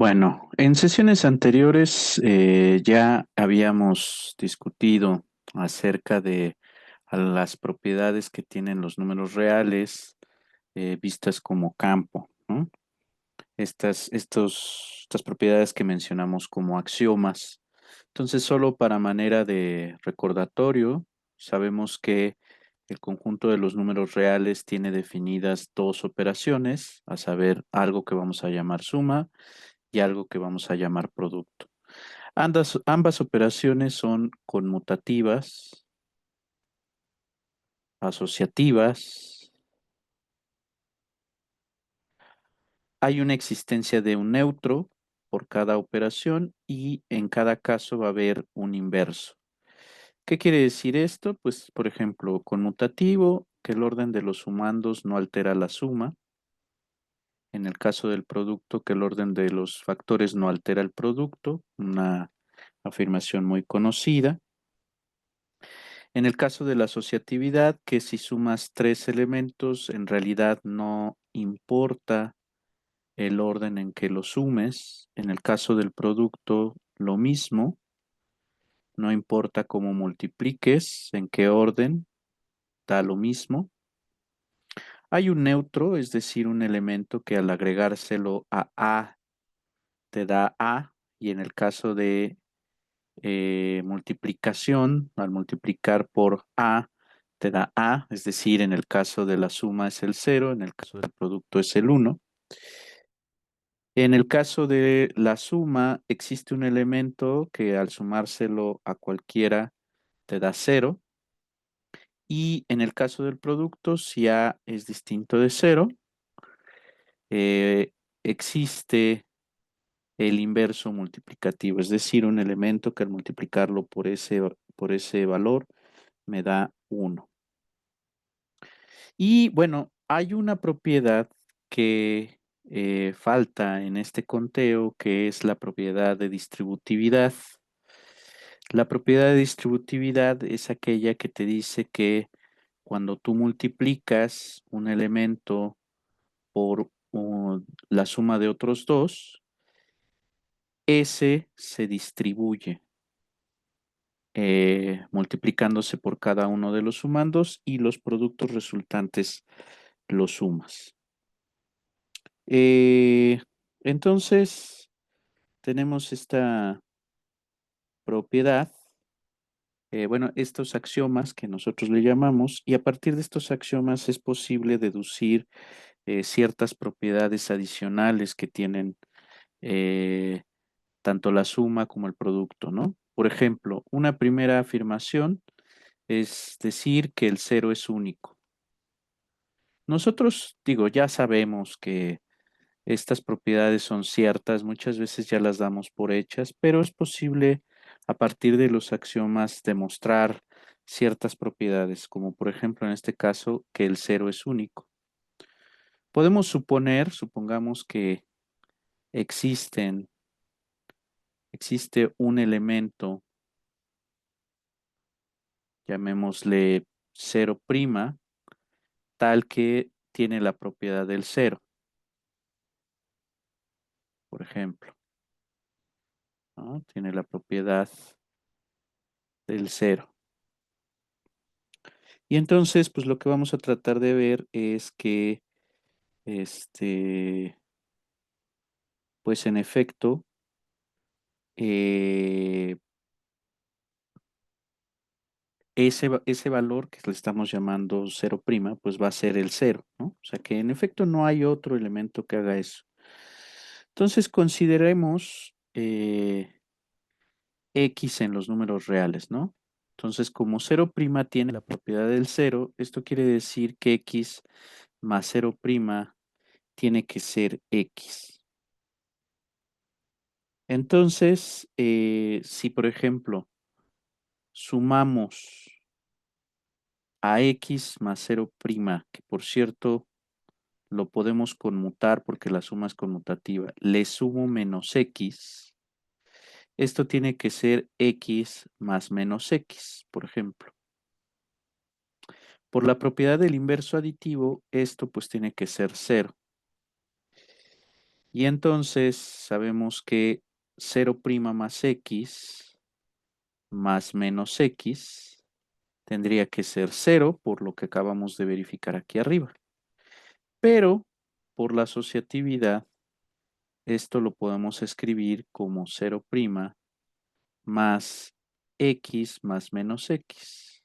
Bueno, en sesiones anteriores ya habíamos discutido acerca de a las propiedades que tienen los números reales vistas como campo, ¿no? Estas propiedades que mencionamos como axiomas. Entonces, solo para manera de recordatorio, sabemos que el conjunto de los números reales tiene definidas dos operaciones, a saber, algo que vamos a llamar suma y algo que vamos a llamar producto. Ambas operaciones son conmutativas, asociativas. Hay una existencia de un neutro por cada operación y en cada caso va a haber un inverso. ¿Qué quiere decir esto? Pues, por ejemplo, conmutativo, que el orden de los sumandos no altera la suma. En el caso del producto, que el orden de los factores no altera el producto, una afirmación muy conocida. En el caso de la asociatividad, que si sumas tres elementos, en realidad no importa el orden en que los sumes. En el caso del producto, lo mismo. No importa cómo multipliques, en qué orden, da lo mismo. Hay un neutro, es decir, un elemento que al agregárselo a A te da A, y en el caso de multiplicación, al multiplicar por A, te da A, es decir, en el caso de la suma es el cero, en el caso del producto es el uno. En el caso de la suma, existe un elemento que al sumárselo a cualquiera te da cero. Y en el caso del producto, si A es distinto de cero, eh, existe el inverso multiplicativo, es decir, un elemento que al multiplicarlo por ese valor me da uno. Y bueno, hay una propiedad que falta en este conteo, que es la propiedad de distributividad. La propiedad de distributividad es aquella que te dice que cuando tú multiplicas un elemento por la suma de otros dos, ese se distribuye multiplicándose por cada uno de los sumandos y los productos resultantes los sumas. Eh, entonces, tenemos esta propiedad, bueno, estos axiomas que nosotros le llamamos, y a partir de estos axiomas es posible deducir ciertas propiedades adicionales que tienen eh, tanto la suma como el producto, ¿no? Por ejemplo, una primera afirmación es decir que el cero es único. Nosotros, digo, ya sabemos que estas propiedades son ciertas, muchas veces ya las damos por hechas, pero es posible a partir de los axiomas demostrar ciertas propiedades, como por ejemplo en este caso que el cero es único. Podemos supongamos que existen, existe un elemento, llamémosle cero prima, tal que tiene la propiedad del cero, por ejemplo, ¿no? Tiene la propiedad del cero. Y entonces, pues lo que vamos a tratar de ver es que, este, pues en efecto, eh, ese valor que le estamos llamando cero prima, pues va a ser el cero, ¿no? O sea que en efecto no hay otro elemento que haga eso. Entonces consideremos X en los números reales, ¿no? Entonces, como cero prima tiene la propiedad del cero, esto quiere decir que X más cero prima tiene que ser X. Entonces, si por ejemplo sumamos a X más cero prima, que por cierto lo podemos conmutar porque la suma es conmutativa, le sumo menos X, esto tiene que ser X más menos X, por ejemplo. Por la propiedad del inverso aditivo, esto pues tiene que ser cero. Y entonces sabemos que 0' más x más menos x tendría que ser 0 por lo que acabamos de verificar aquí arriba. Pero por la asociatividad, esto lo podemos escribir como 0' más x más menos x.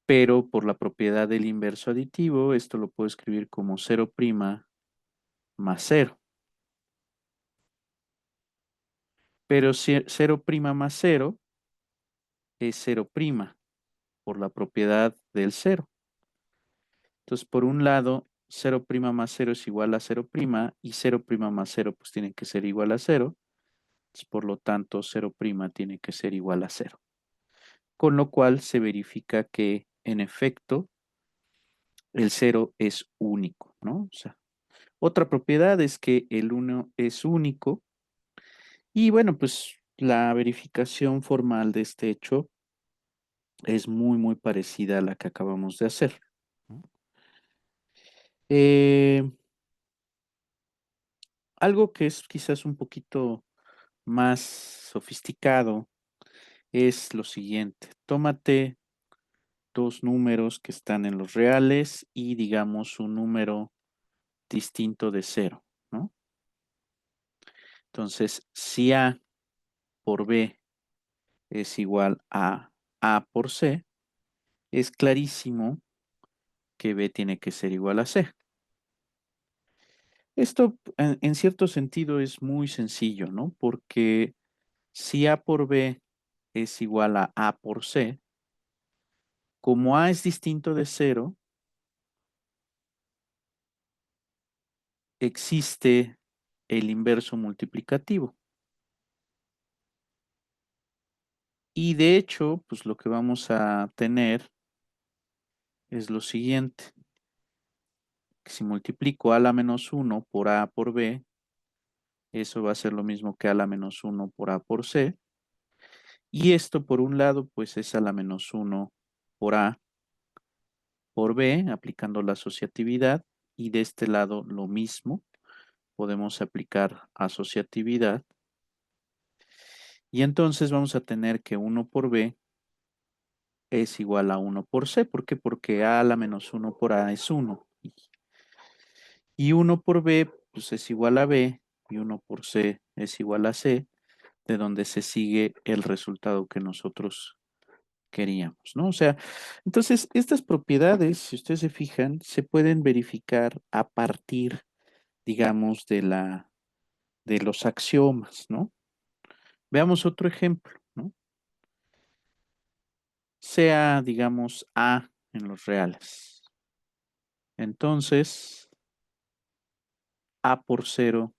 Pero por la propiedad del inverso aditivo, esto lo puedo escribir como 0' más 0. Pero 0' más 0 es 0' por la propiedad del 0. Entonces, por un lado, 0' más 0 es igual a 0' y 0' más 0 pues tiene que ser igual a 0. Entonces, por lo tanto, 0' tiene que ser igual a 0. Con lo cual se verifica que, en efecto, el 0 es único, ¿no? O sea, otra propiedad es que el 1 es único. Y bueno, pues la verificación formal de este hecho es muy, muy parecida a la que acabamos de hacer, ¿no? Eh, Algo que es quizás un poquito más sofisticado es lo siguiente. Tómate dos números que están en los reales y digamos un número distinto de cero, ¿no? Entonces, si A por B es igual a A por C, es clarísimo que B tiene que ser igual a C. Esto en cierto sentido es muy sencillo, ¿no? Porque si A por B es igual a A por C, como A es distinto de cero, existe el inverso multiplicativo. Y de hecho, pues lo que vamos a tener es lo siguiente. Si multiplico a la menos 1 por A por B, eso va a ser lo mismo que a la menos 1 por A por C. Y esto por un lado, pues es a la menos 1 por A por B, aplicando la asociatividad. Y de este lado lo mismo, podemos aplicar asociatividad. Y entonces vamos a tener que 1 por B es igual a 1 por C. ¿Por qué? Porque A a la menos 1 por A es 1. Y 1 por B pues es igual a B y 1 por C es igual a C, de donde se sigue el resultado que nosotros queríamos, ¿no? O sea, entonces estas propiedades, si ustedes se fijan, se pueden verificar a partir, digamos, de los axiomas, ¿no? Veamos otro ejemplo, ¿no? Sea, digamos, A en los reales. Entonces, A por cero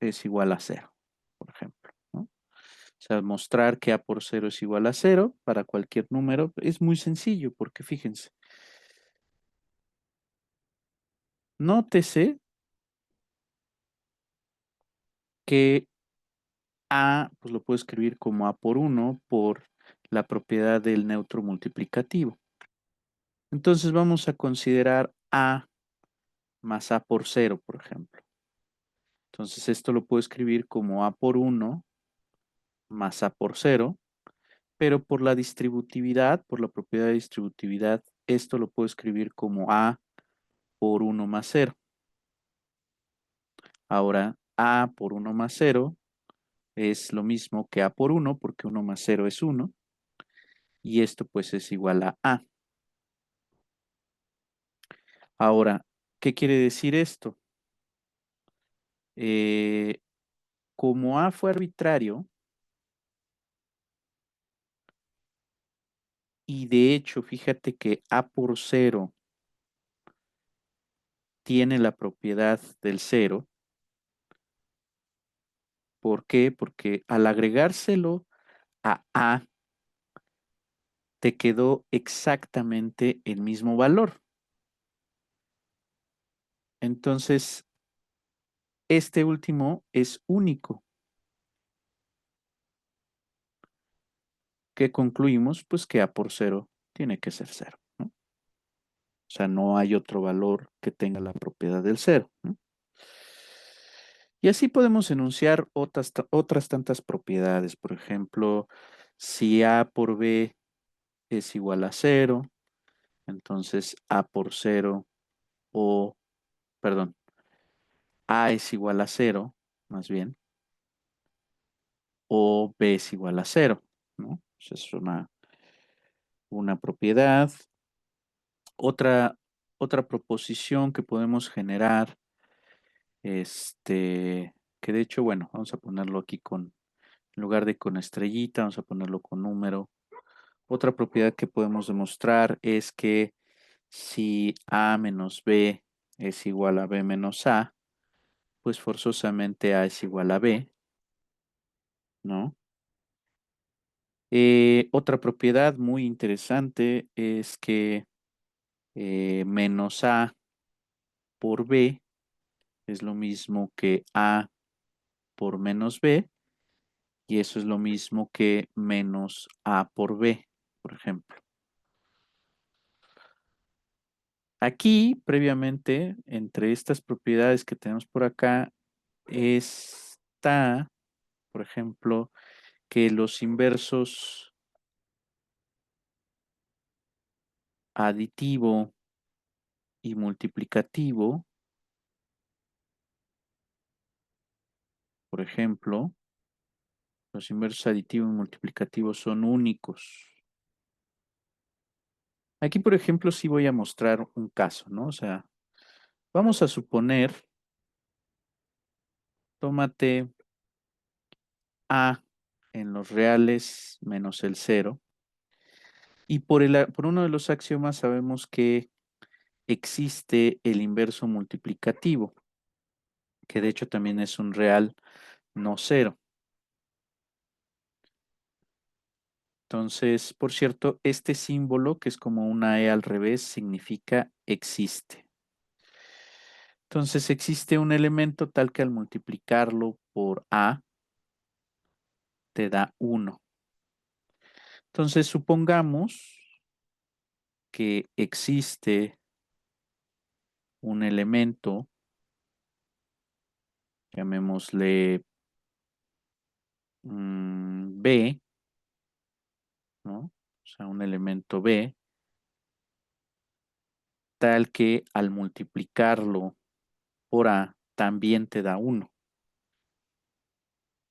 es igual a cero, por ejemplo, ¿no? O sea, mostrar que A por cero es igual a cero para cualquier número es muy sencillo, porque fíjense, nótese que A, pues lo puedo escribir como A por 1 por la propiedad del neutro multiplicativo. Entonces vamos a considerar A más A por cero, por ejemplo. Entonces esto lo puedo escribir como A por 1 más A por cero, pero por la distributividad, por la propiedad de distributividad, esto lo puedo escribir como A por 1 más cero. Ahora, A por 1 más cero es lo mismo que A por 1, porque 1 más 0 es 1, y esto pues es igual a A. Ahora, ¿qué quiere decir esto? Eh, Como A fue arbitrario, y de hecho, fíjate que A por cero tiene la propiedad del cero. ¿Por qué? Porque al agregárselo a A, te quedó exactamente el mismo valor. Entonces, este último es único. ¿Qué concluimos? Pues que A por cero tiene que ser cero, ¿no? O sea, no hay otro valor que tenga la propiedad del cero, ¿no? Y así podemos enunciar otras tantas propiedades. Por ejemplo, si A por B es igual a cero, entonces A por cero o, perdón, A es igual a cero, más bien, o B es igual a cero, ¿no? Esa es una propiedad. Otra, otra proposición que podemos generar, que de hecho, bueno, vamos a ponerlo aquí en lugar de con estrellita, vamos a ponerlo con número. Otra propiedad que podemos demostrar es que si A menos B es igual a B menos A, pues forzosamente A es igual a B, ¿no? Otra propiedad muy interesante es que menos A por B es lo mismo que A por menos B, y eso es lo mismo que menos A por B, por ejemplo. Aquí, previamente, entre estas propiedades que tenemos por acá, está, por ejemplo, que los inversos aditivo y multiplicativo, por ejemplo, los inversos aditivo y multiplicativo son únicos. Aquí, por ejemplo, sí voy a mostrar un caso, ¿no? O sea, vamos a suponer, tómate A en los reales menos el cero, y por uno de los axiomas sabemos que existe el inverso multiplicativo, que de hecho también es un real no cero. Entonces, por cierto, este símbolo, que es como una E al revés, significa existe. Entonces, existe un elemento tal que al multiplicarlo por A te da 1. Entonces, supongamos que existe un elemento, llamémosle B, ¿no? O sea, un elemento B, tal que al multiplicarlo por A también te da 1.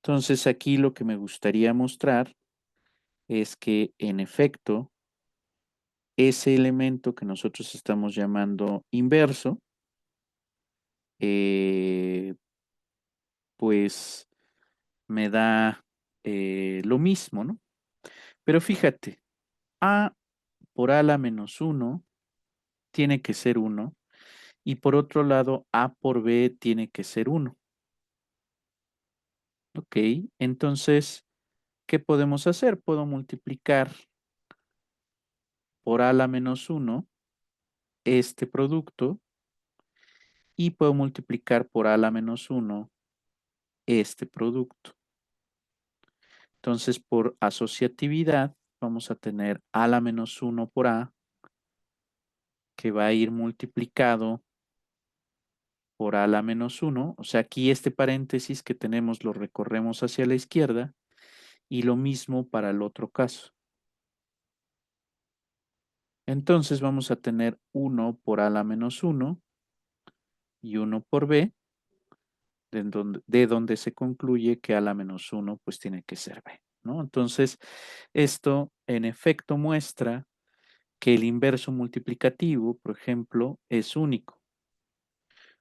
Entonces, aquí lo que me gustaría mostrar es que, en efecto, ese elemento que nosotros estamos llamando inverso, eh, pues me da lo mismo, ¿no? Pero fíjate, A por A la menos 1 tiene que ser 1, y por otro lado, A por B tiene que ser 1. Ok, entonces, ¿qué podemos hacer? Puedo multiplicar por A la menos 1 este producto, y puedo multiplicar por A la menos 1 este producto. Entonces, por asociatividad, vamos a tener A la menos 1 por A, que va a ir multiplicado por A la menos 1. O sea, aquí este paréntesis que tenemos lo recorremos hacia la izquierda, y lo mismo para el otro caso. Entonces, vamos a tener 1 por A la menos 1 y 1 por B, de donde se concluye que A la menos 1 pues tiene que ser B, ¿no? Entonces, esto en efecto muestra que el inverso multiplicativo, por ejemplo, es único.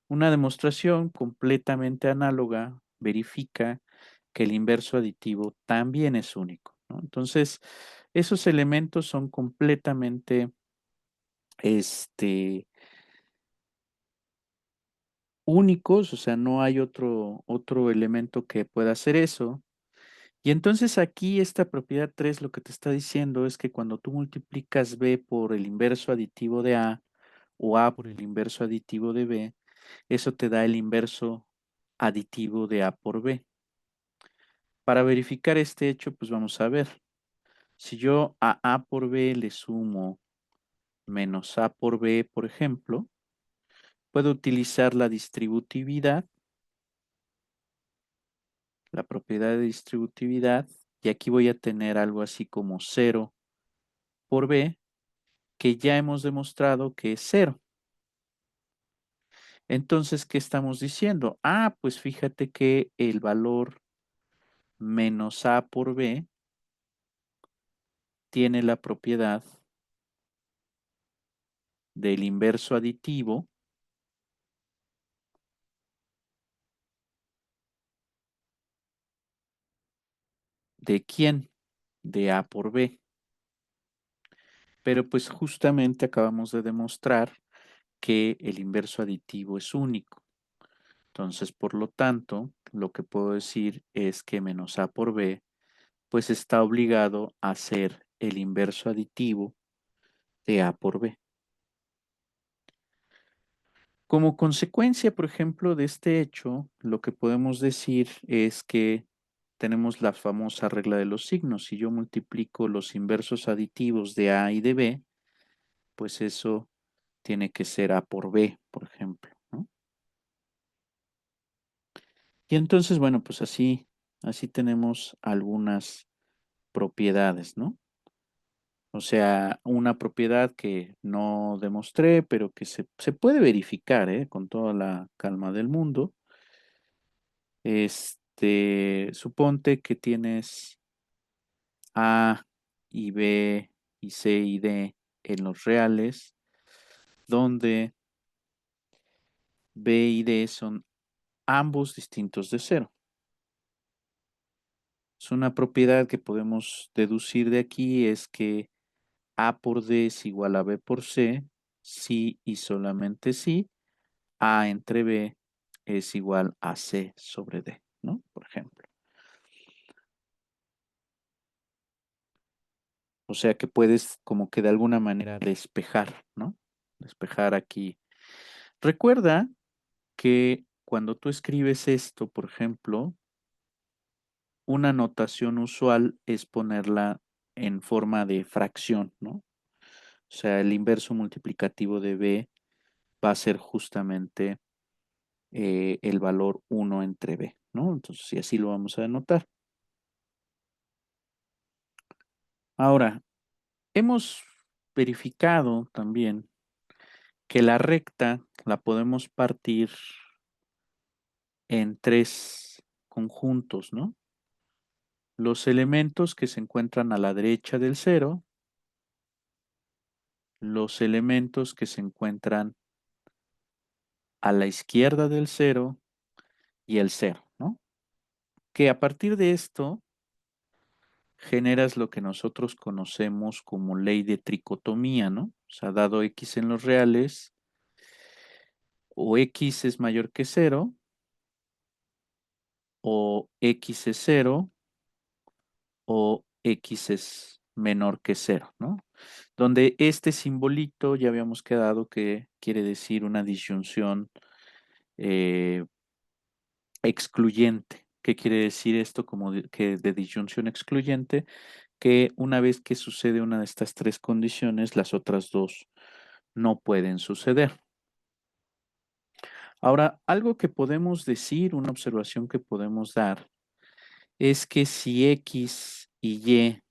Una demostración completamente análoga verifica que el inverso aditivo también es único, ¿no? Entonces, esos elementos son completamente este, únicos, o sea, no hay otro elemento que pueda hacer eso. Y entonces aquí esta propiedad 3 lo que te está diciendo es que cuando tú multiplicas B por el inverso aditivo de A o A por el inverso aditivo de B, eso te da el inverso aditivo de A por B. Para verificar este hecho, pues vamos a ver. Si yo a A por B le sumo menos A por B, por ejemplo, puedo utilizar la distributividad, la propiedad de distributividad, y aquí voy a tener algo así como 0 por B, que ya hemos demostrado que es 0. Entonces, ¿qué estamos diciendo? Ah, pues fíjate que el valor menos A por B tiene la propiedad del inverso aditivo de ¿quién? De A por B. Pero pues justamente acabamos de demostrar que el inverso aditivo es único. Entonces, por lo tanto, lo que puedo decir es que menos A por B, pues está obligado a ser el inverso aditivo de A por B. Como consecuencia, por ejemplo, de este hecho, lo que podemos decir es que tenemos la famosa regla de los signos. Si yo multiplico los inversos aditivos de A y de B, pues eso tiene que ser A por B, por ejemplo, ¿no? Y entonces, bueno, pues así tenemos algunas propiedades, ¿no? O sea, una propiedad que no demostré, pero que se puede verificar, ¿eh? Con toda la calma del mundo. Suponte que tienes A y B y C y D en los reales, donde B y D son ambos distintos de cero. Es una propiedad que podemos deducir de aquí, es que A por D es igual a B por C, si y solamente si A entre B es igual a C sobre D, ¿no? Por ejemplo. O sea que puedes como que de alguna manera despejar, ¿no? Despejar aquí. Recuerda que cuando tú escribes esto, por ejemplo, una notación usual es ponerla en forma de fracción, ¿no? O sea, el inverso multiplicativo de B va a ser justamente el valor 1 entre B, ¿no? Entonces, y así lo vamos a denotar. Ahora, hemos verificado también que la recta la podemos partir en tres conjuntos, ¿no? Los elementos que se encuentran a la derecha del cero, los elementos que se encuentran a la izquierda del cero y el cero, ¿no? Que a partir de esto generas lo que nosotros conocemos como ley de tricotomía, ¿no? O sea, dado x en los reales, o x es mayor que cero, o x es cero, o x es menor que cero, ¿no? Donde este simbolito ya habíamos quedado que quiere decir una disyunción eh, excluyente. ¿Qué quiere decir esto como que de disyunción excluyente? Que una vez que sucede una de estas tres condiciones, las otras dos no pueden suceder. Ahora, algo que podemos decir, una observación que podemos dar, es que si X y Y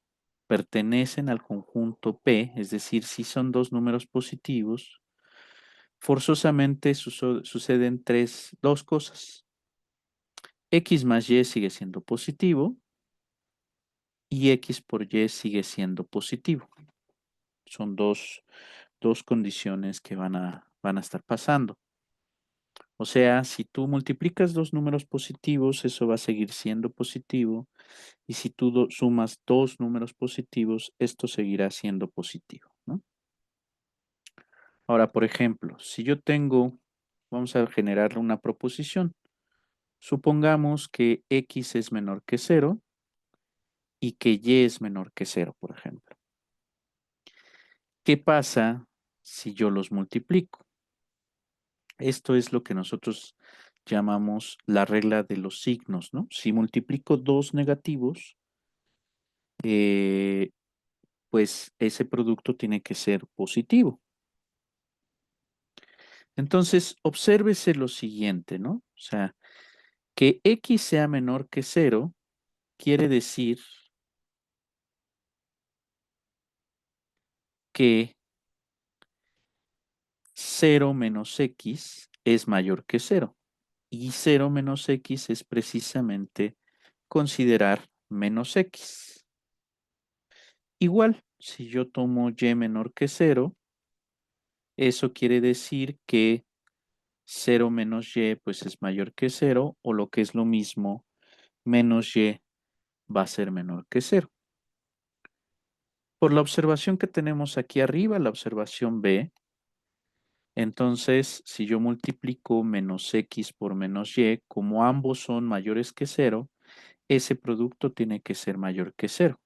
pertenecen al conjunto P, es decir, si son dos números positivos, forzosamente suceden dos cosas. X más Y sigue siendo positivo y X por Y sigue siendo positivo. Son dos condiciones que van a estar pasando. O sea, si tú multiplicas dos números positivos, eso va a seguir siendo positivo. Y si tú sumas dos números positivos, esto seguirá siendo positivo, ¿no? Ahora, por ejemplo, si yo tengo, vamos a generar una proposición. Supongamos que x es menor que cero y que y es menor que cero, por ejemplo. ¿Qué pasa si yo los multiplico? Esto es lo que nosotros llamamos la regla de los signos, ¿no? Si multiplico dos negativos, eh, pues ese producto tiene que ser positivo. Entonces, obsérvese lo siguiente, ¿no? O sea, que x sea menor que cero quiere decir que cero menos x es mayor que cero. Y cero menos x es precisamente considerar menos x. Igual, si yo tomo y menor que cero, eso quiere decir que cero menos y pues es mayor que cero, o lo que es lo mismo, menos y va a ser menor que cero. Por la observación que tenemos aquí arriba, la observación B, entonces si yo multiplico menos x por menos y, como ambos son mayores que cero, ese producto tiene que ser mayor que cero.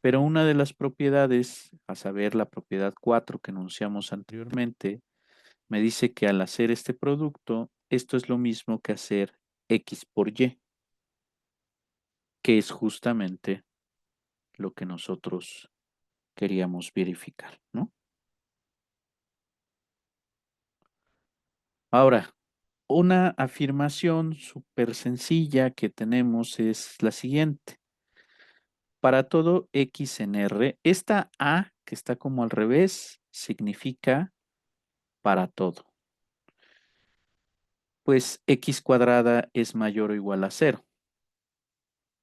Pero una de las propiedades, a saber la propiedad 4 que enunciamos anteriormente, me dice que al hacer este producto, esto es lo mismo que hacer x por y, que es justamente lo que nosotros queríamos verificar, ¿no? Ahora, una afirmación súper sencilla que tenemos es la siguiente. Para todo x en R, esta A que está como al revés significa para todo. Pues x cuadrada es mayor o igual a cero.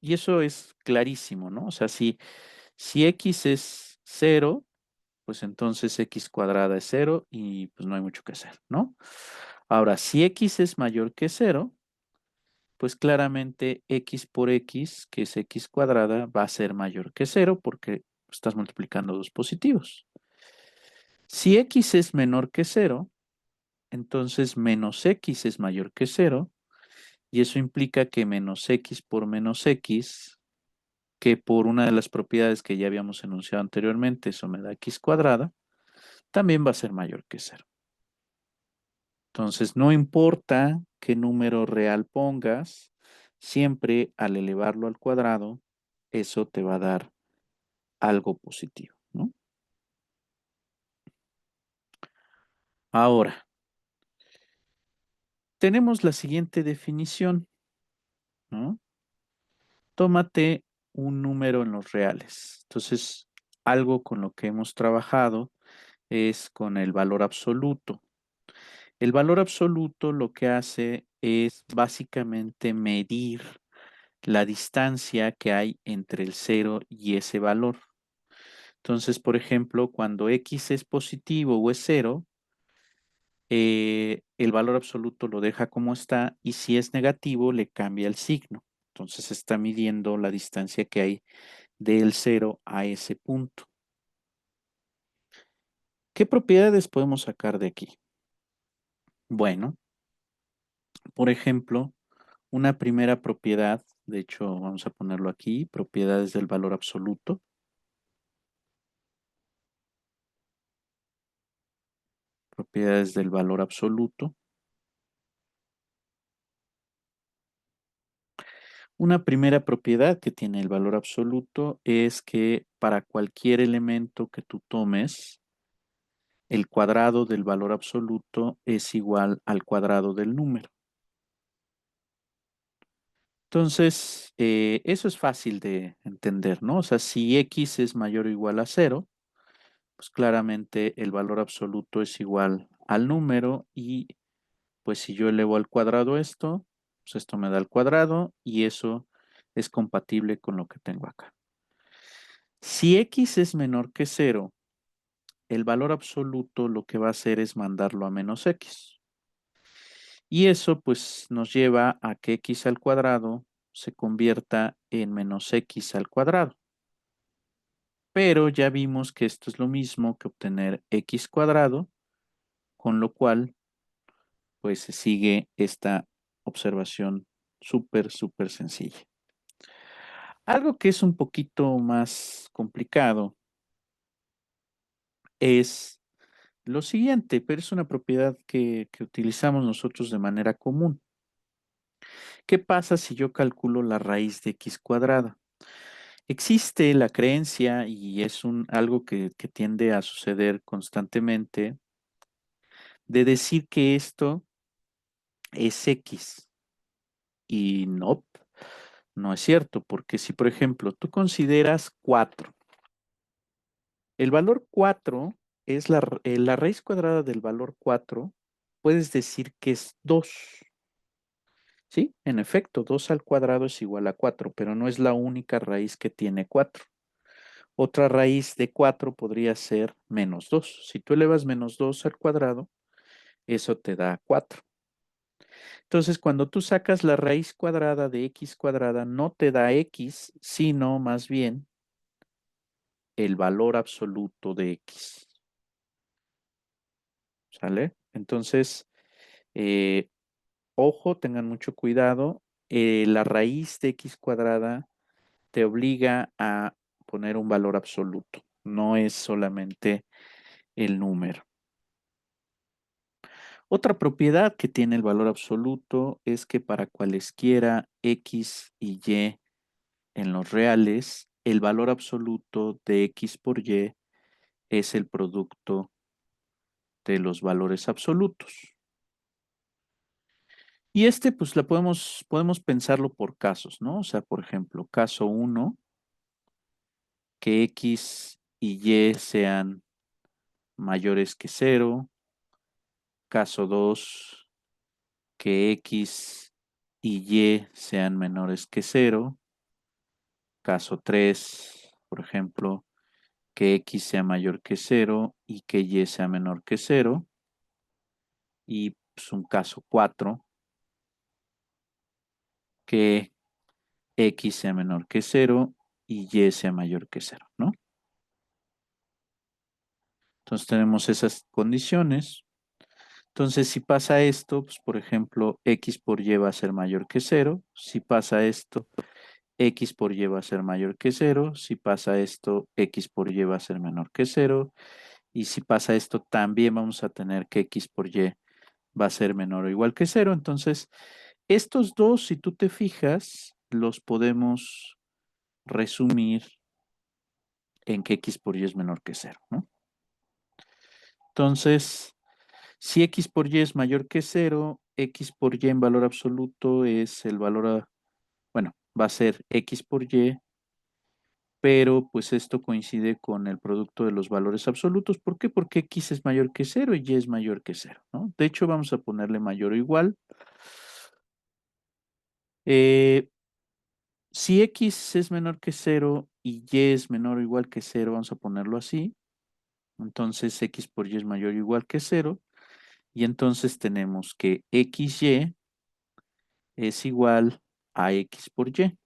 Y eso es clarísimo, ¿no? O sea, si x es cero, pues entonces x cuadrada es cero y pues no hay mucho que hacer, ¿no? Ahora, si x es mayor que cero, pues claramente x por x, que es x cuadrada, va a ser mayor que cero porque estás multiplicando dos positivos. Si x es menor que cero, entonces menos x es mayor que cero, y eso implica que menos x por menos x, que por una de las propiedades que ya habíamos enunciado anteriormente, eso me da x cuadrada, también va a ser mayor que cero. Entonces, no importa qué número real pongas, siempre al elevarlo al cuadrado, eso te va a dar algo positivo, ¿no? Ahora, tenemos la siguiente definición, ¿no? Tómate un número en los reales. Entonces, algo con lo que hemos trabajado es con el valor absoluto. El valor absoluto lo que hace es básicamente medir la distancia que hay entre el cero y ese valor. Entonces, por ejemplo, cuando x es positivo o es cero, el valor absoluto lo deja como está, y si es negativo le cambia el signo. Entonces está midiendo la distancia que hay del cero a ese punto. ¿Qué propiedades podemos sacar de aquí? Bueno, por ejemplo, una primera propiedad, de hecho vamos a ponerlo aquí, propiedades del valor absoluto. Propiedades del valor absoluto. Una primera propiedad que tiene el valor absoluto es que para cualquier elemento que tú tomes, el cuadrado del valor absoluto es igual al cuadrado del número. Entonces, eso es fácil de entender, ¿no? O sea, si x es mayor o igual a cero, pues claramente el valor absoluto es igual al número, y pues si yo elevo al cuadrado esto, pues esto me da el cuadrado y eso es compatible con lo que tengo acá. Si x es menor que cero, el valor absoluto lo que va a hacer es mandarlo a menos x. Y eso pues nos lleva a que x al cuadrado se convierta en menos x al cuadrado. Pero ya vimos que esto es lo mismo que obtener x cuadrado, con lo cual pues se sigue esta observación súper sencilla. Algo que es un poquito más complicado es lo siguiente, pero es una propiedad que utilizamos nosotros de manera común. ¿Qué pasa si yo calculo la raíz de x cuadrada? Existe la creencia, y es algo que tiende a suceder constantemente, de decir que esto es X. Y no, no es cierto, porque si, por ejemplo, tú consideras 4, el valor 4 es la raíz cuadrada del valor 4, puedes decir que es 2. Sí, en efecto, 2 al cuadrado es igual a 4, pero no es la única raíz que tiene 4. Otra raíz de 4 podría ser menos 2. Si tú elevas menos 2 al cuadrado, eso te da 4. Entonces, cuando tú sacas la raíz cuadrada de x cuadrada, no te da x, sino más bien el valor absoluto de x. ¿Sale? Entonces, eh, ojo, tengan mucho cuidado. La raíz de x cuadrada te obliga a poner un valor absoluto. No es solamente el número. Otra propiedad que tiene el valor absoluto es que para cualesquiera x y y en los reales, el valor absoluto de x por y es el producto de los valores absolutos. Y pues podemos pensarlo por casos, ¿no? O sea, por ejemplo, caso 1, que x y y sean mayores que 0. Caso 2, que x y y sean menores que 0. Caso 3, por ejemplo, que x sea mayor que 0 y que y sea menor que 0. Y pues, un caso 4, que x sea menor que 0 y y sea mayor que 0, ¿no? Entonces tenemos esas condiciones. Entonces, si pasa esto, pues por ejemplo, x por y va a ser mayor que 0. Si pasa esto, x por y va a ser mayor que 0. Si pasa esto, x por y va a ser menor que 0. Y si pasa esto, también vamos a tener que x por y va a ser menor o igual que 0. Entonces, estos dos, si tú te fijas, los podemos resumir en que x por y es menor que 0, ¿no? Entonces, si x por y es mayor que 0, x por y en valor absoluto es el valor, bueno, va a ser x por y, pero pues esto coincide con el producto de los valores absolutos. ¿Por qué? Porque x es mayor que 0 y y es mayor que 0, ¿no? De hecho, vamos a ponerle mayor o igual. Eh, si x es menor que 0 y y es menor o igual que 0, vamos a ponerlo así. Entonces, x por y es mayor o igual que 0. Y entonces tenemos que xy es igual a x por y.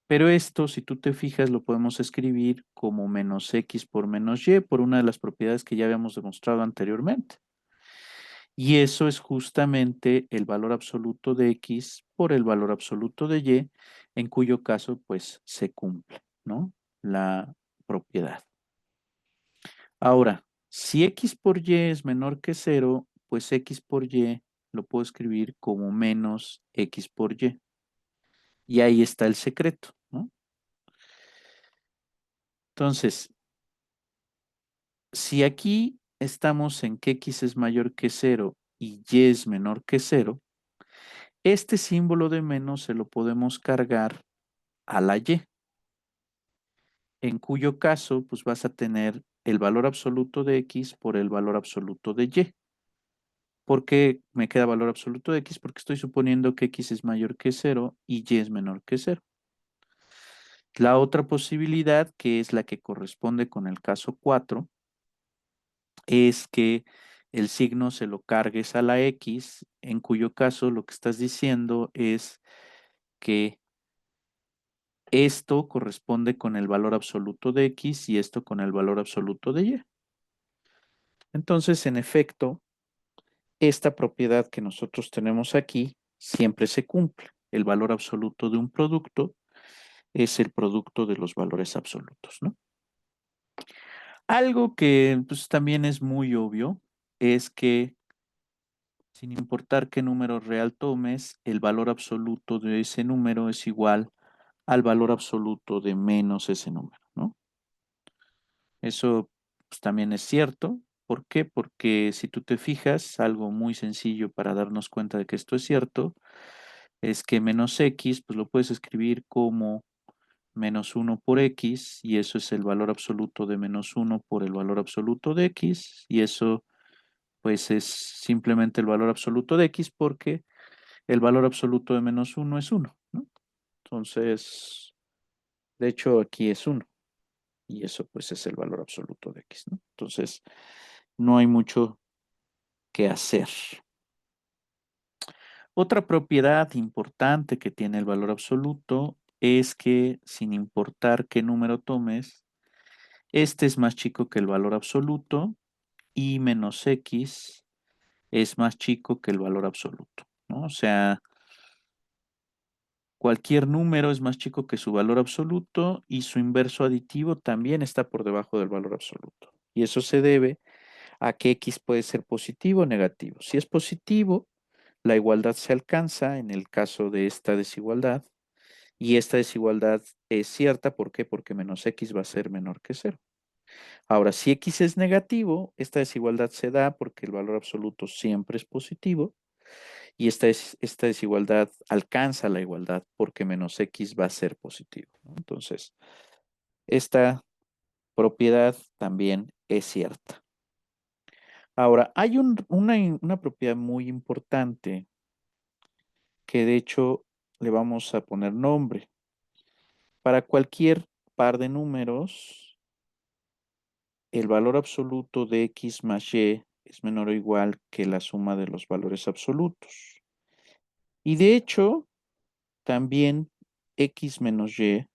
Pero esto, si tú te fijas, lo podemos escribir como menos x por menos y por una de las propiedades que ya habíamos demostrado anteriormente. Y eso es justamente el valor absoluto de x por el valor absoluto de y, en cuyo caso, pues, se cumple, ¿no? La propiedad. Ahora, si x por y es menor que 0, pues x por y lo puedo escribir como menos x por y. Y ahí está el secreto, ¿no? Entonces, si aquí estamos en que x es mayor que 0 y y es menor que 0, este símbolo de menos se lo podemos cargar a la y, en cuyo caso pues vas a tener el valor absoluto de x por el valor absoluto de y. ¿Por qué me queda valor absoluto de x? Porque estoy suponiendo que x es mayor que 0 y y es menor que 0. La otra posibilidad, que es la que corresponde con el caso 4, es que el signo se lo cargues a la x, en cuyo caso lo que estás diciendo es que esto corresponde con el valor absoluto de x y esto con el valor absoluto de y. Entonces, en efecto, esta propiedad que nosotros tenemos aquí siempre se cumple. El valor absoluto de un producto es el producto de los valores absolutos, ¿no? Algo que pues, también es muy obvio es que sin importar qué número real tomes, el valor absoluto de ese número es igual al valor absoluto de menos ese número, ¿no? Eso pues, también es cierto. ¿Por qué? Porque si tú te fijas, algo muy sencillo para darnos cuenta de que esto es cierto, es que menos x, pues lo puedes escribir como menos uno por x, y eso es el valor absoluto de menos uno por el valor absoluto de x, y eso pues es simplemente el valor absoluto de x porque el valor absoluto de menos uno es uno, ¿no? Entonces, de hecho aquí es uno, y eso pues es el valor absoluto de x, ¿no? Entonces, no hay mucho que hacer. Otra propiedad importante que tiene el valor absoluto es que sin importar qué número tomes, este es más chico que el valor absoluto y menos x es más chico que el valor absoluto, ¿no? O sea, cualquier número es más chico que su valor absoluto y su inverso aditivo también está por debajo del valor absoluto. Y eso se debe a que x puede ser positivo o negativo. Si es positivo, la igualdad se alcanza en el caso de esta desigualdad, y esta desigualdad es cierta. ¿Por qué? Porque menos x va a ser menor que cero. Ahora, si x es negativo, esta desigualdad se da porque el valor absoluto siempre es positivo, y esta desigualdad alcanza la igualdad porque menos x va a ser positivo, ¿no? Entonces, esta propiedad también es cierta. Ahora, hay una propiedad muy importante que de hecho le vamos a poner nombre. Para cualquier par de números, el valor absoluto de x más y es menor o igual que la suma de los valores absolutos. Y de hecho, también x menos y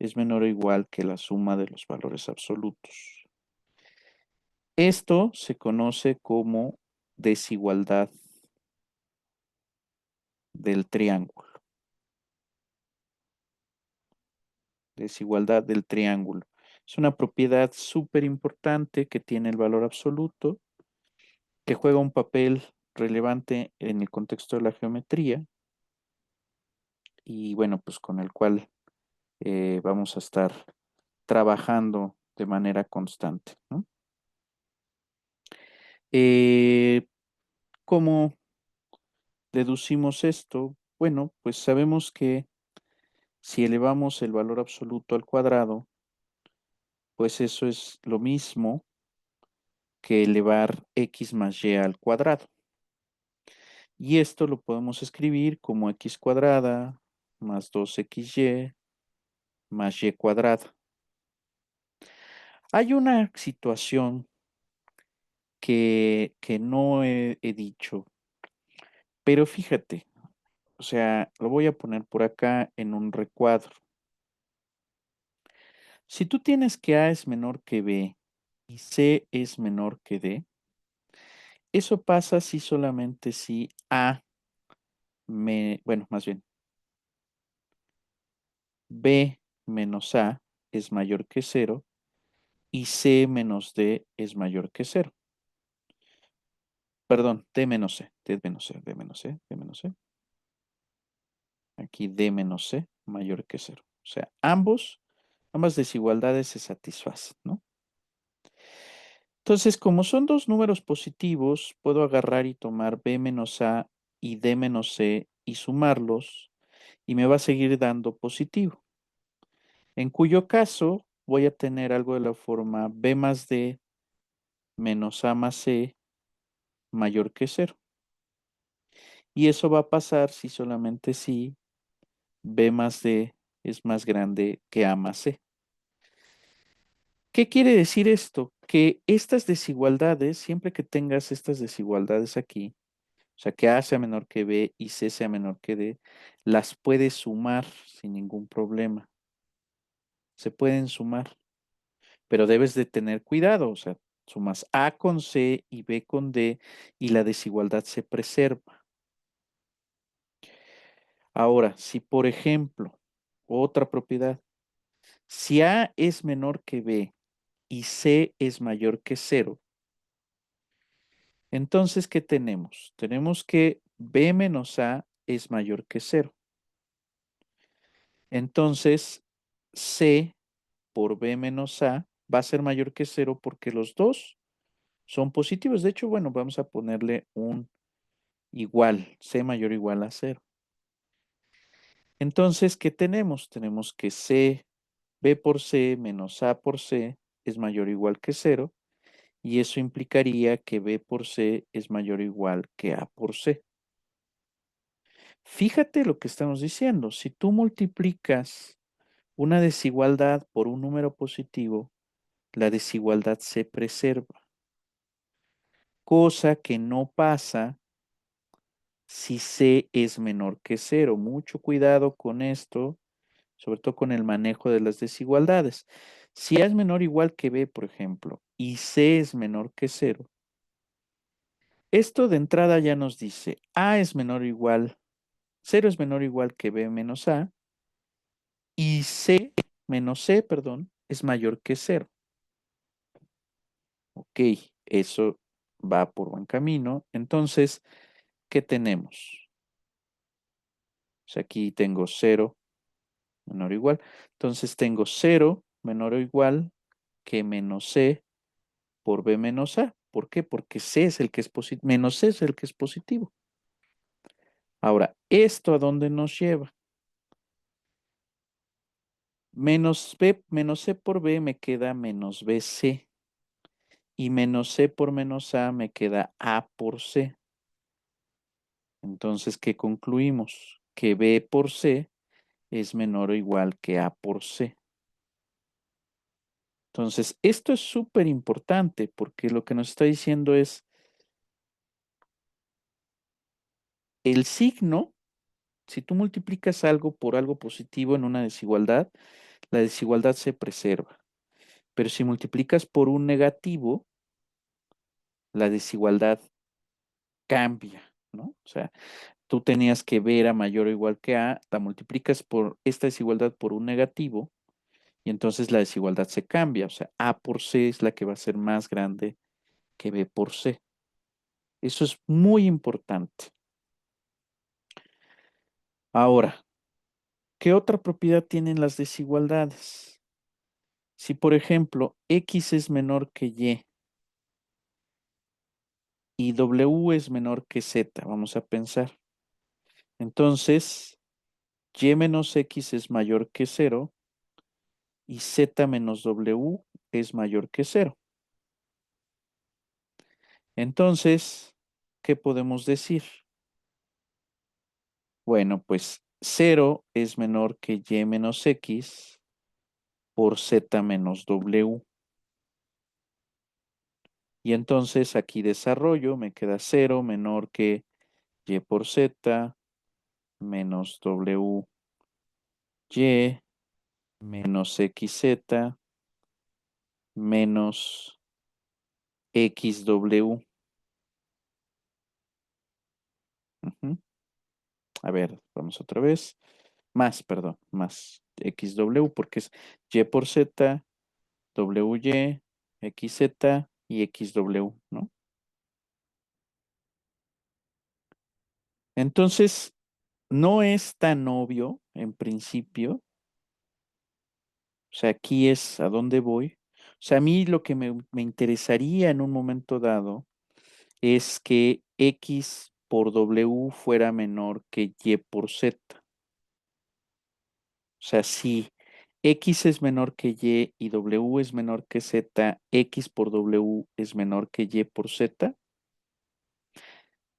es menor o igual que la suma de los valores absolutos. Esto se conoce como desigualdad del triángulo. Desigualdad del triángulo. Es una propiedad súper importante que tiene el valor absoluto, que juega un papel relevante en el contexto de la geometría, y bueno, pues con el cual vamos a estar trabajando de manera constante, ¿no? Eh, ¿Cómo deducimos esto? Bueno, pues sabemos que si elevamos el valor absoluto al cuadrado, pues eso es lo mismo que elevar x más y al cuadrado. Y esto lo podemos escribir como x cuadrada más 2xy más y cuadrada. Hay una situación que no he dicho, pero fíjate, o sea, lo voy a poner por acá en un recuadro. Si tú tienes que A es menor que B y C es menor que D, eso pasa si solamente si bueno, más bien, B menos A es mayor que cero y C menos D es mayor que cero. Perdón, D menos C, D menos C, D menos C, D menos C. Aquí D menos C mayor que cero. O sea, ambas desigualdades se satisfacen, ¿no? Entonces, como son dos números positivos, puedo agarrar y tomar B menos A y D menos C y sumarlos, y me va a seguir dando positivo. En cuyo caso voy a tener algo de la forma B más D menos A más C mayor que cero. Y eso va a pasar si solamente si B más D es más grande que A más C. ¿Qué quiere decir esto? Que estas desigualdades, siempre que tengas estas desigualdades aquí, o sea, que A sea menor que B y C sea menor que D, las puedes sumar sin ningún problema. Se pueden sumar, pero debes de tener cuidado, o sea, sumas A con C y B con D y la desigualdad se preserva. Ahora, si por ejemplo, otra propiedad, si A es menor que B y C es mayor que cero, entonces, ¿qué tenemos? Tenemos que B menos A es mayor que cero. Entonces, C por B menos A va a ser mayor que cero porque los dos son positivos. De hecho, bueno, vamos a ponerle un igual, C mayor o igual a cero. Entonces, ¿qué tenemos? Tenemos que C, B por C menos A por C es mayor o igual que cero, y eso implicaría que B por C es mayor o igual que A por C. Fíjate lo que estamos diciendo. Si tú multiplicas una desigualdad por un número positivo, la desigualdad se preserva, cosa que no pasa si C es menor que cero. Mucho cuidado con esto, sobre todo con el manejo de las desigualdades. Si A es menor o igual que B, por ejemplo, y C es menor que cero, esto de entrada ya nos dice A es menor o igual, cero es menor o igual que B menos A, y C menos C, perdón, es mayor que cero. Ok, eso va por buen camino. Entonces, ¿qué tenemos? O sea, aquí tengo cero menor o igual. Entonces tengo cero menor o igual que menos C por B menos A. ¿Por qué? Porque C es el que es positivo, menos C es el que es positivo. Ahora, ¿esto a dónde nos lleva? Menos B, menos C por B me queda menos BC. Y menos C por menos A me queda A por C. Entonces, ¿qué concluimos? Que B por C es menor o igual que A por C. Entonces, esto es súper importante porque lo que nos está diciendo es el signo. Si tú multiplicas algo por algo positivo en una desigualdad, la desigualdad se preserva. Pero si multiplicas por un negativo, la desigualdad cambia, ¿no? O sea, tú tenías que ver a mayor o igual que A, la multiplicas por esta desigualdad por un negativo y entonces la desigualdad se cambia. O sea, A por C es la que va a ser más grande que B por C. Eso es muy importante. Ahora, ¿qué otra propiedad tienen las desigualdades? Si, por ejemplo, X es menor que y W es menor que Z, vamos a pensar. Entonces, Y menos X es mayor que cero y Z menos W es mayor que cero. Entonces, ¿qué podemos decir? Bueno, pues cero es menor que Y menos X por Z menos W. Y entonces aquí desarrollo, me queda cero menor que Y por Z menos W Y menos XZ menos XW. Ujú. A ver, vamos otra vez. Más, perdón, más XW porque es Y por Z, WY, XZ y XW, ¿no? Entonces, no es tan obvio en principio. O sea, aquí es a dónde voy. O sea, a mí lo que me interesaría en un momento dado es que X por W fuera menor que Y por Z. O sea, si X es menor que Y W es menor que Z, X por W es menor que Y por Z,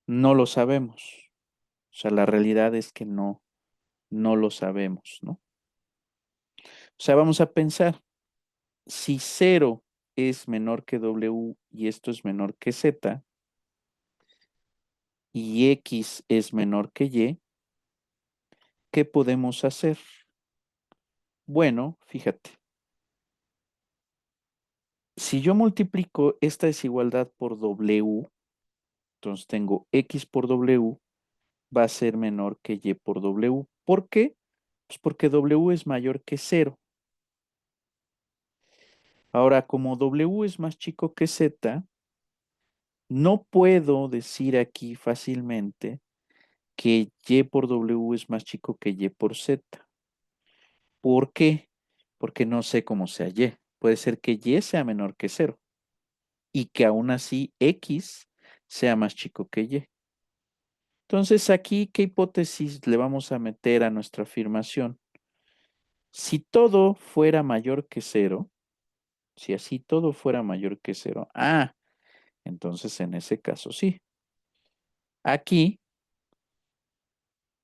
no lo sabemos. O sea, la realidad es que no lo sabemos, ¿no? O sea, vamos a pensar, si cero es menor que W y esto es menor que Z, y X es menor que Y, ¿qué podemos hacer? Bueno, fíjate, si yo multiplico esta desigualdad por W, entonces tengo X por W va a ser menor que Y por W. ¿Por qué? Pues porque W es mayor que cero. Ahora, como W es más chico que Z, no puedo decir aquí fácilmente que Y por W es más chico que Y por Z. ¿Por qué? Porque no sé cómo sea Y. Puede ser que Y sea menor que cero. y que aún así X sea más chico que Y. Entonces aquí, ¿qué hipótesis le vamos a meter a nuestra afirmación? Si todo fuera mayor que cero, si así todo fuera mayor que cero, entonces en ese caso sí. Aquí,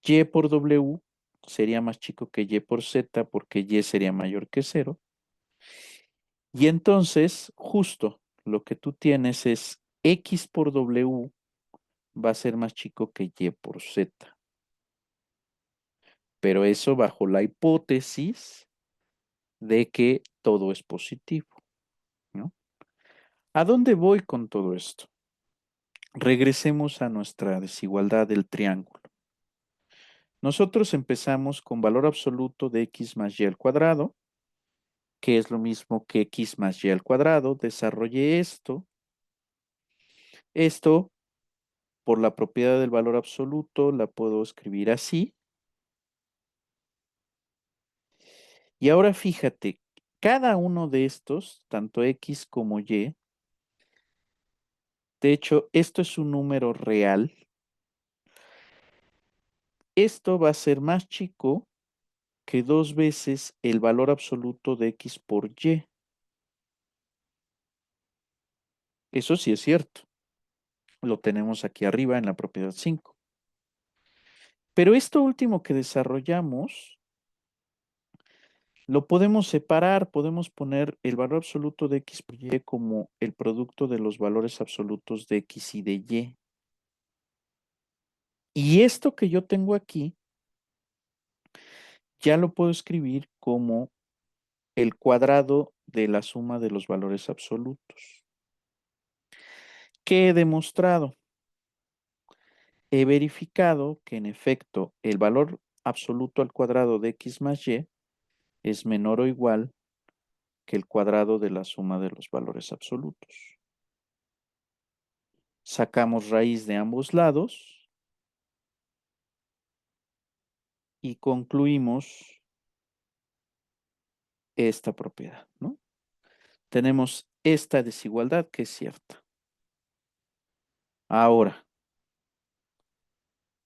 Y por W sería más chico que Y por Z porque Y sería mayor que cero. Y entonces, justo lo que tú tienes es X por W va a ser más chico que Y por Z. Pero eso bajo la hipótesis de que todo es positivo, ¿no? ¿A dónde voy con todo esto? Regresemos a nuestra desigualdad del triángulo. Nosotros empezamos con valor absoluto de x más y al cuadrado, que es lo mismo que x más y al cuadrado. Desarrollé esto. Esto, por la propiedad del valor absoluto, la puedo escribir así. Y ahora fíjate, cada uno de estos, tanto x como y, de hecho, esto es un número real. Esto va a ser más chico que 2 veces el valor absoluto de x por y. Eso sí es cierto. Lo tenemos aquí arriba en la propiedad 5. Pero esto último que desarrollamos, lo podemos separar, podemos poner el valor absoluto de x por y como el producto de los valores absolutos de x y de y. Y esto que yo tengo aquí, ya lo puedo escribir como el cuadrado de la suma de los valores absolutos. ¿Qué he demostrado? He verificado que en efecto el valor absoluto al cuadrado de x más y es menor o igual que el cuadrado de la suma de los valores absolutos. Sacamos raíz de ambos lados y concluimos esta propiedad, ¿no? Tenemos esta desigualdad que es cierta. Ahora,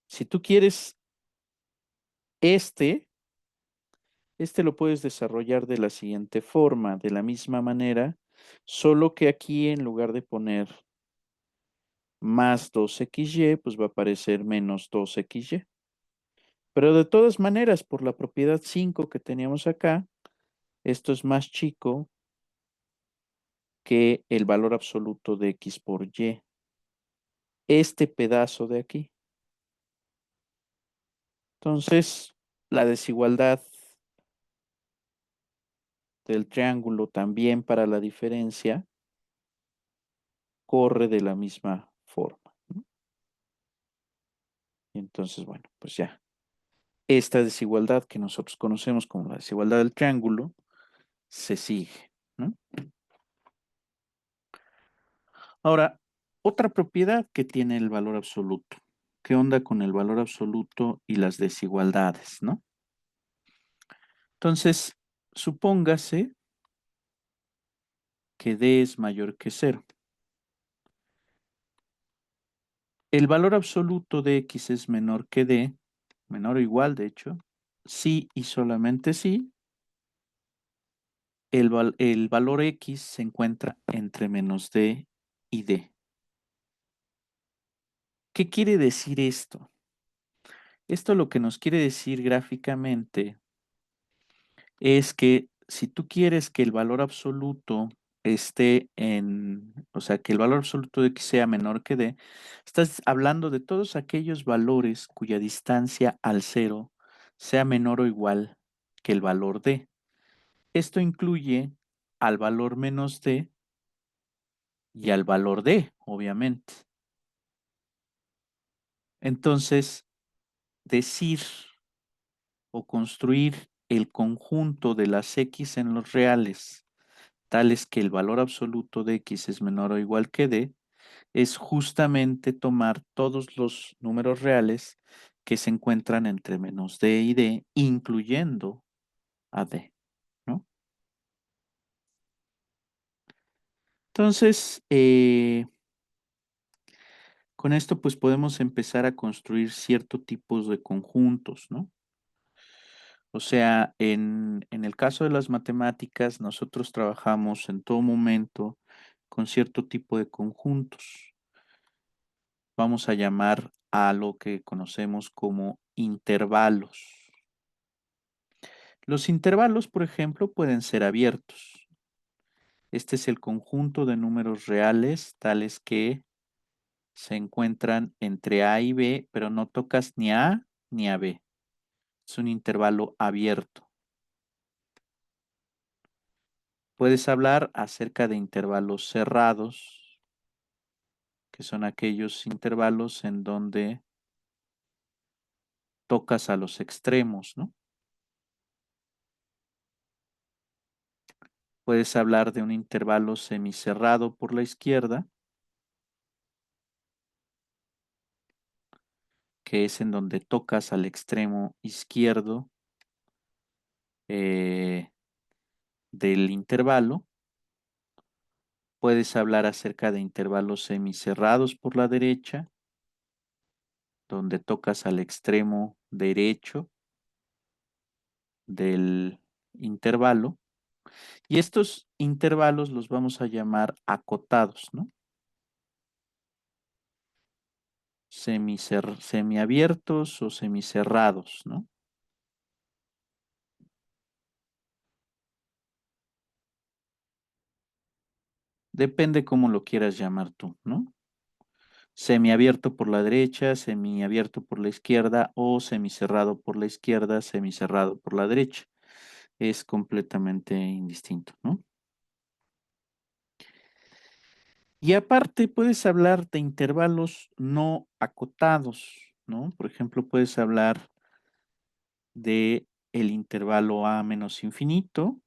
si tú quieres este, este lo puedes desarrollar de la siguiente forma, de la misma manera, solo que aquí en lugar de poner más 2xy, pues va a aparecer menos 2xy. Pero de todas maneras, por la propiedad 5 que teníamos acá, esto es más chico que el valor absoluto de x por y. Este pedazo de aquí. Entonces, la desigualdad del triángulo también para la diferencia corre de la misma forma, ¿no? Y entonces, bueno, pues ya. Esta desigualdad que nosotros conocemos como la desigualdad del triángulo se sigue, ¿no? Ahora, otra propiedad que tiene el valor absoluto. ¿Qué onda con el valor absoluto y las desigualdades, no? Entonces, supóngase que D es mayor que cero. El valor absoluto de X es menor que D, menor o igual, de hecho, si y solamente si el valor X se encuentra entre menos D y D. ¿Qué quiere decir esto? Esto lo que nos quiere decir gráficamente es que si tú quieres que el valor absoluto esté o sea, que el valor absoluto de x sea menor que d, estás hablando de todos aquellos valores cuya distancia al cero sea menor o igual que el valor d. Esto incluye al valor menos d y al valor d, obviamente. Entonces, decir o construir el conjunto de las x en los reales tales que el valor absoluto de x es menor o igual que d, es justamente tomar todos los números reales que se encuentran entre menos d y d, incluyendo a d, ¿no? Entonces, con esto pues podemos empezar a construir cierto tipos de conjuntos, ¿no? O sea, en el caso de las matemáticas, nosotros trabajamos en todo momento con cierto tipo de conjuntos. Vamos a llamar a lo que conocemos como intervalos. Los intervalos, por ejemplo, pueden ser abiertos. Este es el conjunto de números reales tales que se encuentran entre A y B, pero no tocas ni a A ni a B. Es un intervalo abierto. Puedes hablar acerca de intervalos cerrados, que son aquellos intervalos en donde tocas a los extremos, ¿no? Puedes hablar de un intervalo semicerrado por la izquierda, que es en donde tocas al extremo izquierdo eh, del intervalo. Puedes hablar acerca de intervalos semicerrados por la derecha, donde tocas al extremo derecho del intervalo. Y estos intervalos los vamos a llamar acotados, ¿no? Semiabiertos o semicerrados, ¿no? Depende cómo lo quieras llamar tú, ¿no? Semiabierto por la derecha, semiabierto por la izquierda o semicerrado por la izquierda, semicerrado por la derecha. Es completamente indistinto, ¿no? Y aparte puedes hablar de intervalos no acotados, ¿no? Por ejemplo, puedes hablar de el intervalo a menos infinito,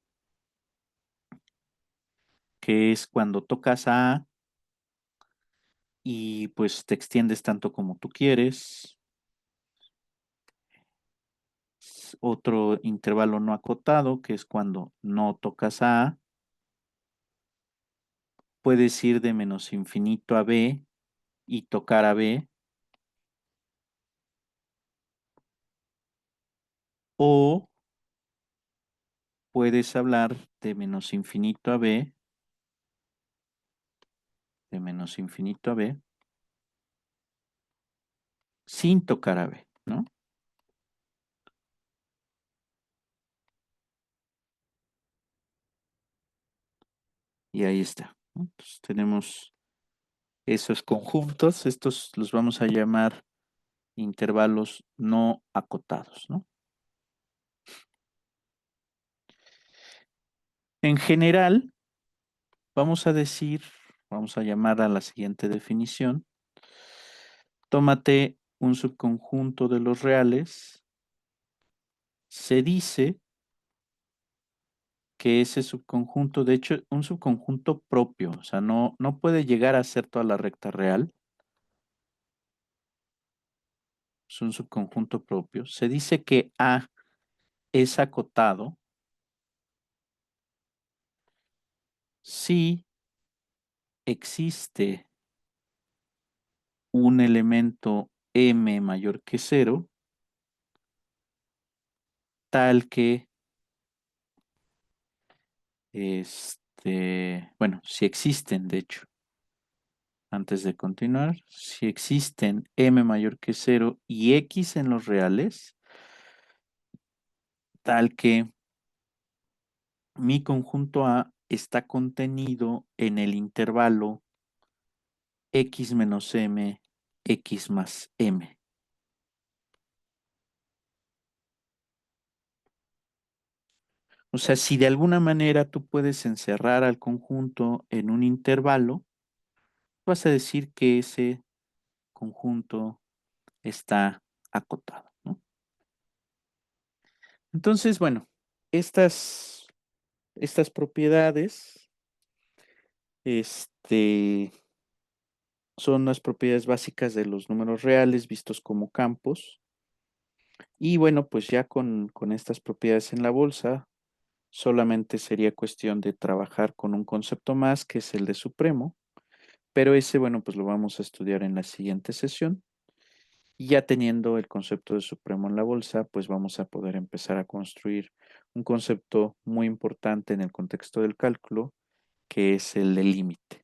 que es cuando tocas a y pues te extiendes tanto como tú quieres. Otro intervalo no acotado, que es cuando no tocas a. Puedes ir de menos infinito a b y tocar a b, o puedes hablar de menos infinito a b, de menos infinito a b, sin tocar a b, ¿no? Y ahí está, ¿no? Entonces tenemos esos conjuntos, estos los vamos a llamar intervalos no acotados, ¿no? En general, vamos a decir, vamos a llamar a la siguiente definición. Tómate un subconjunto de los reales. Se dice que ese subconjunto, de hecho, un subconjunto propio, o sea, no puede llegar a ser toda la recta real, es un subconjunto propio. Se dice que A es acotado si existe un elemento m mayor que cero, tal que, bueno, si existen, de hecho, antes de continuar, si existen m mayor que cero y x en los reales, tal que mi conjunto A está contenido en el intervalo x menos m, x más m. O sea, si de alguna manera tú puedes encerrar al conjunto en un intervalo, vas a decir que ese conjunto está acotado, ¿no? Entonces, bueno, estas propiedades, este, son las propiedades básicas de los números reales vistos como campos. Y bueno, pues ya con estas propiedades en la bolsa, Solamente sería cuestión de trabajar con un concepto más, que es el de supremo, pero ese, bueno, pues lo vamos a estudiar en la siguiente sesión. Y ya teniendo el concepto de supremo en la bolsa, pues vamos a poder empezar a construir un concepto muy importante en el contexto del cálculo, que es el del límite.